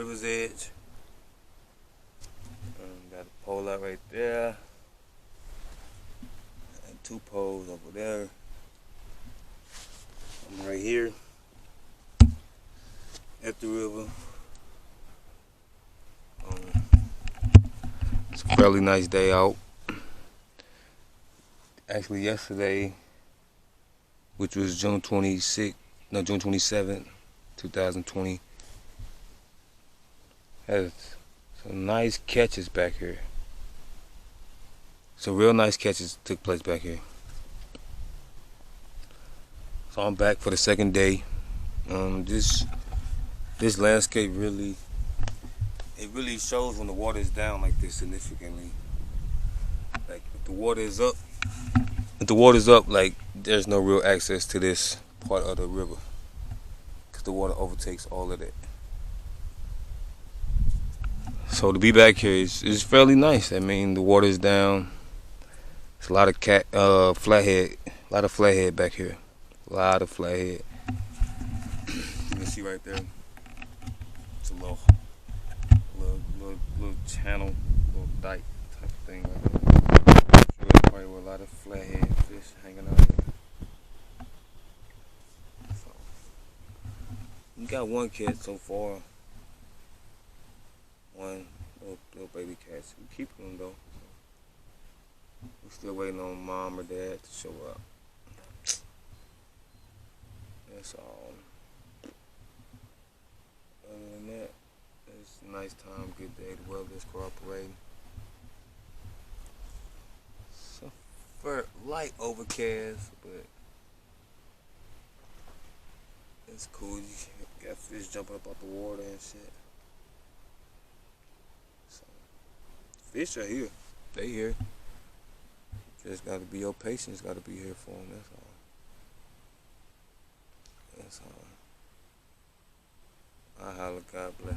river's edge. Got a pole out right there. And 2 poles over there. I'm right here at the river. It's a fairly nice day out. Actually, yesterday, which was June 27th, 2020, had some nice catches back here. Some real nice catches took place back here. So I'm back for the second day. This landscape really shows when the water is down like this significantly. Like if the water's up, like there's no real access to this part of the river because the water overtakes all of that. So to be back here is fairly nice. I mean, the water is down. It's a lot of flathead back here. A lot of flathead. You can see right there. It's a little channel, little dike type of thing right there. Sure, probably with a lot of flathead fish hanging out here. So, we got one catch so far. One little baby cat. We keeping them though. We're still waiting on mom or dad to show up. That's all. Other than that, it's a nice time, good day. The weather's cooperating. So for light overcast, but it's cool. You got fish jumping up out the water and shit. So fish are here. They here. Just gotta be your patience. Gotta be here for them. That's all. That's all. I holla, God bless.